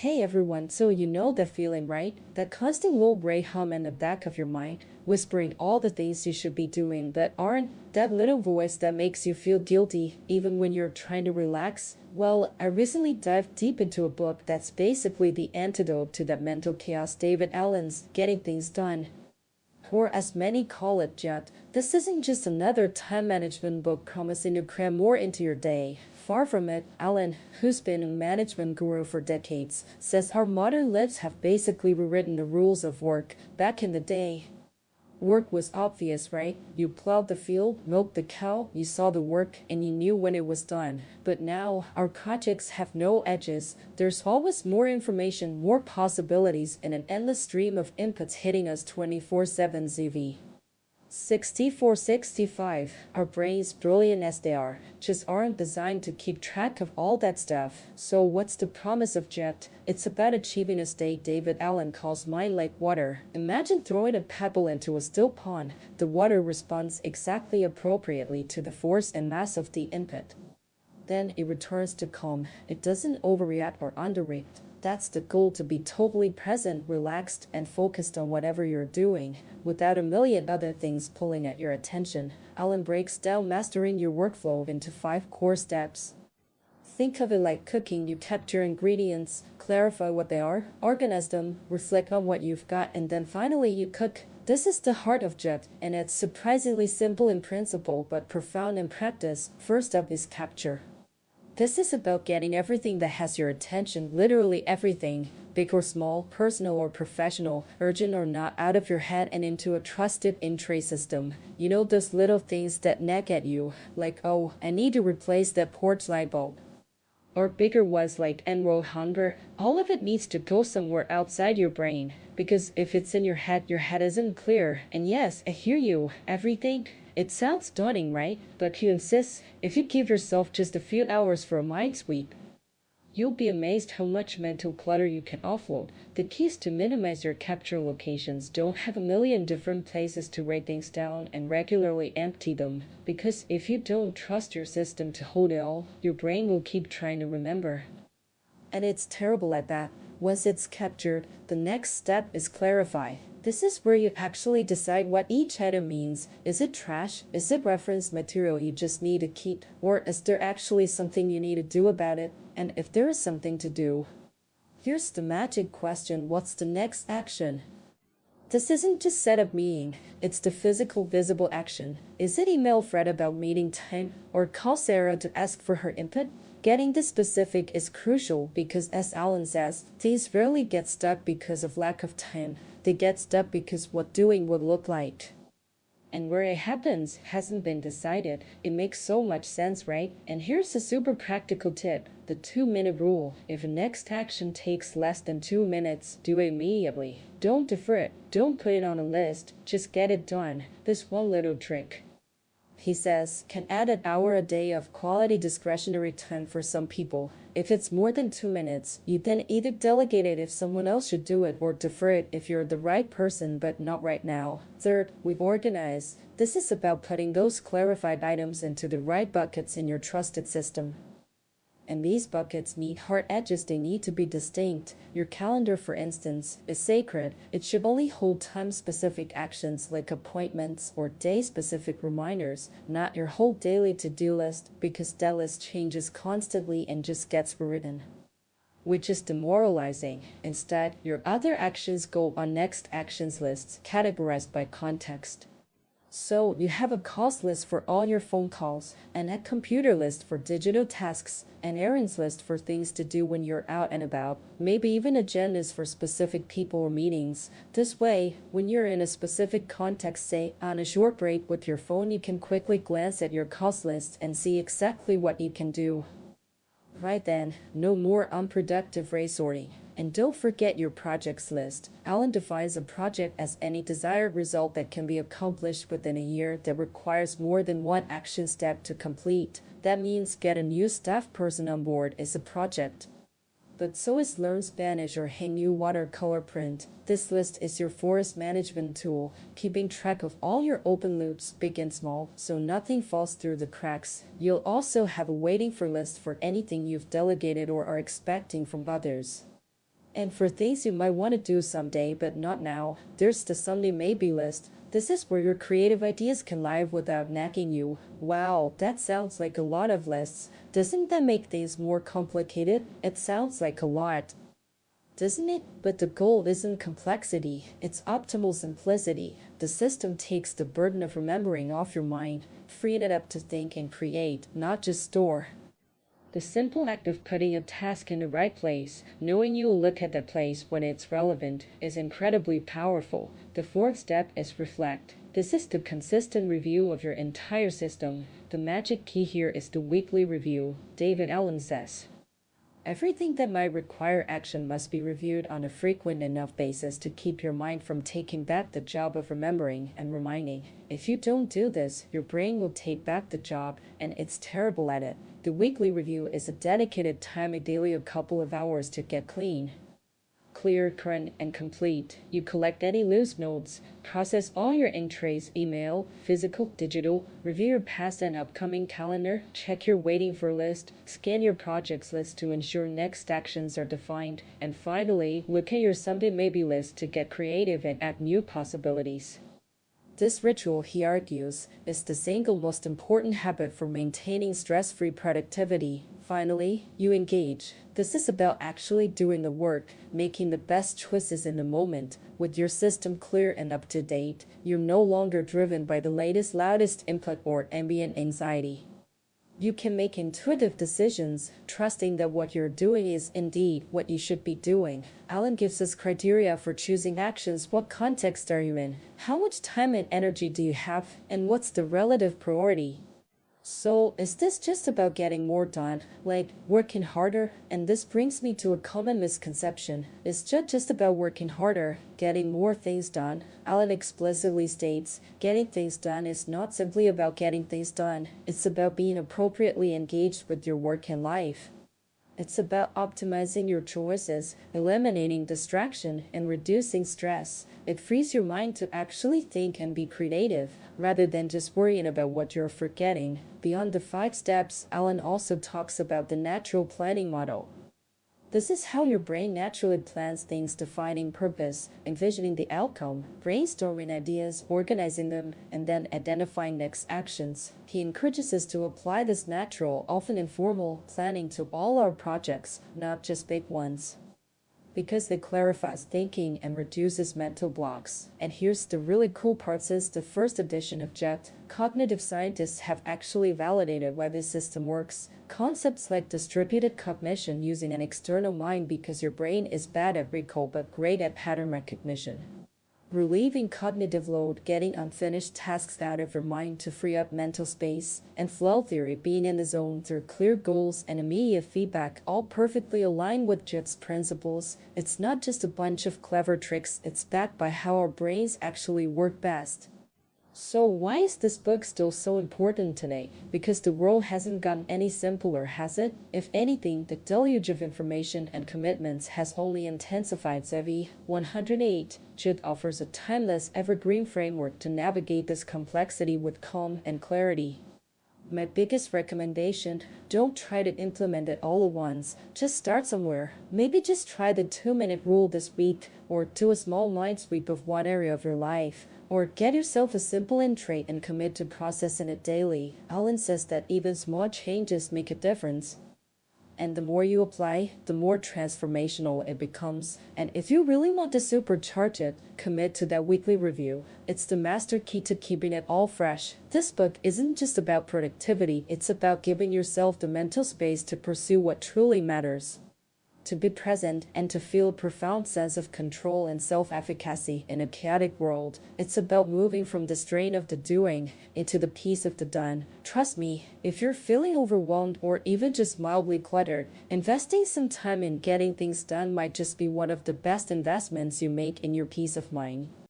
Hey everyone, so you know that feeling, right? That constant little gray hum in the back of your mind, whispering all the things you should be doing that aren't, that little voice that makes you feel guilty even when you're trying to relax? Well, I recently dived deep into a book that's basically the antidote to that mental chaos, David Allen's Getting Things Done. Or as many call it, Jet. This isn't just another time management book promising to cram more into your day. Far from it. Allen, who's been a management guru for decades, says our modern lives have basically rewritten the rules of work. Back in the day, work was obvious, right? You plowed the field, milked the cow, you saw the work, and you knew when it was done. But now, our projects have no edges. There's always more information, more possibilities, and an endless stream of inputs hitting us 24/7 ZV. 6465. Our brains, brilliant as they are, just aren't designed to keep track of all that stuff. So what's the promise of Jet? It's about achieving a state David Allen calls mind like water. Imagine throwing a pebble into a still pond. The water responds exactly appropriately to the force and mass of the input. Then it returns to calm. It doesn't overreact or underreact. That's the goal, to be totally present, relaxed, and focused on whatever you're doing, without a million other things pulling at your attention. Allen breaks down mastering your workflow into 5 core steps. Think of it like cooking. You capture your ingredients, clarify what they are, organize them, reflect on what you've got, and then finally you cook. This is the heart of Jet, and it's surprisingly simple in principle but profound in practice. First up is capture. This is about getting everything that has your attention, literally everything, big or small, personal or professional, urgent or not, out of your head and into a trusted in-tray system. You know, those little things that nag at you, like, oh, I need to replace that porch light bulb. Or bigger ones like enroll hunger. All of it needs to go somewhere outside your brain, because if it's in your head isn't clear. And yes, I hear you, everything. It sounds daunting, right? But you insist, if you give yourself just a few hours for a mind sweep, you'll be amazed how much mental clutter you can offload. The key is to minimize your capture locations. Don't have a million different places to write things down, and regularly empty them. Because if you don't trust your system to hold it all, your brain will keep trying to remember. And it's terrible at that. Once it's captured, the next step is clarify. This is where you actually decide what each item means. Is it trash? Is it reference material you just need to keep? Or is there actually something you need to do about it? And if there is something to do, here's the magic question: what's the next action? This isn't just set up meeting, it's the physical, visible action. Is it email Fred about meeting time, or call Sarah to ask for her input? Getting this specific is crucial because, as Allen says, things rarely get stuck because of lack of time. They get stuck because what doing would look like. And where it happens hasn't been decided. It makes so much sense, right? And here's a super practical tip: the 2-minute rule. If a next action takes less than 2 minutes, do it immediately. Don't defer it. Don't put it on a list. Just get it done. This one little trick, he says, can add an hour a day of quality discretionary time for some people. If it's more than 2 minutes, you then either delegate it if someone else should do it, or defer it if you're the right person but not right now. Third, we organize. This is about putting those clarified items into the right buckets in your trusted system. And these buckets need hard edges. They need to be distinct. Your calendar, for instance, is sacred. It should only hold time-specific actions like appointments or day-specific reminders, not your whole daily to-do list, because that list changes constantly and just gets rewritten, which is demoralizing. Instead, your other actions go on next actions lists, categorized by context. So you have a calls list for all your phone calls, and a computer list for digital tasks, an errands list for things to do when you're out and about, maybe even agendas for specific people or meetings. This way, when you're in a specific context, say on a short break with your phone, you can quickly glance at your calls list and see exactly what you can do. Right then, no more unproductive resorting. And don't forget your projects list. Allen defines a project as any desired result that can be accomplished within a year that requires more than one action step to complete. That means get a new staff person on board is a project. But so is learn Spanish or hang new watercolor print. This list is your forest management tool, keeping track of all your open loops, big and small, so nothing falls through the cracks. You'll also have a waiting for list for anything you've delegated or are expecting from others. And for things you might want to do someday but not now, there's the someday maybe list. This is where your creative ideas can live without nagging you. Wow, that sounds like a lot of lists. Doesn't that make things more complicated? It sounds like a lot, doesn't it? But the goal isn't complexity, it's optimal simplicity. The system takes the burden of remembering off your mind, freeing it up to think and create, not just store. The simple act of putting a task in the right place, knowing you'll look at that place when it's relevant, is incredibly powerful. The fourth step is reflect. This is the consistent review of your entire system. The magic key here is the weekly review, David Allen says. Everything that might require action must be reviewed on a frequent enough basis to keep your mind from taking back the job of remembering and reminding. If you don't do this, your brain will take back the job, and it's terrible at it. The weekly review is a dedicated time, ideally a couple of hours, to get clean, clear, current, and complete. You collect any loose notes, process all your entries, email, physical, digital, review your past and upcoming calendar, check your waiting for list, scan your projects list to ensure next actions are defined, and finally, look at your someday maybe list to get creative and add new possibilities. This ritual, he argues, is the single most important habit for maintaining stress-free productivity. Finally, you engage. This is about actually doing the work, making the best choices in the moment. With your system clear and up to date, you're no longer driven by the latest, loudest input or ambient anxiety. You can make intuitive decisions, trusting that what you're doing is indeed what you should be doing. Allen gives us criteria for choosing actions. What context are you in? How much time and energy do you have? And what's the relative priority? So, is this just about getting more done, like working harder? And this brings me to a common misconception. It's just about working harder, getting more things done. Allen explicitly states, getting things done is not simply about getting things done. It's about being appropriately engaged with your work and life. It's about optimizing your choices, eliminating distraction, and reducing stress. It frees your mind to actually think and be creative, rather than just worrying about what you're forgetting. Beyond the 5 steps, Allen also talks about the natural planning model. This is how your brain naturally plans things, defining purpose, envisioning the outcome, brainstorming ideas, organizing them, and then identifying next actions. He encourages us to apply this natural, often informal, planning to all our projects, not just big ones, because it clarifies thinking and reduces mental blocks. And here's the really cool part: since the first edition of JET, cognitive scientists have actually validated why this system works. Concepts like distributed cognition, using an external mind because your brain is bad at recall but great at pattern recognition. Relieving cognitive load, getting unfinished tasks out of your mind to free up mental space, and flow theory, being in the zone through clear goals and immediate feedback, all perfectly align with JET's principles. It's not just a bunch of clever tricks, it's backed by how our brains actually work best. So why is this book still so important today? Because the world hasn't gotten any simpler, has it? If anything, the deluge of information and commitments has only intensified. Zevi 108. JET offers a timeless, evergreen framework to navigate this complexity with calm and clarity. My biggest recommendation: don't try to implement it all at once. Just start somewhere. Maybe just try the 2-minute rule this week, or do a small mind sweep of one area of your life. Or get yourself a simple entry and commit to processing it daily. Allen says that even small changes make a difference. And the more you apply, the more transformational it becomes. And if you really want to supercharge it, commit to that weekly review. It's the master key to keeping it all fresh. This book isn't just about productivity, it's about giving yourself the mental space to pursue what truly matters, to be present, and to feel a profound sense of control and self-efficacy in a chaotic world. It's about moving from the strain of the doing into the peace of the done. Trust me, if you're feeling overwhelmed or even just mildly cluttered, investing some time in getting things done might just be one of the best investments you make in your peace of mind.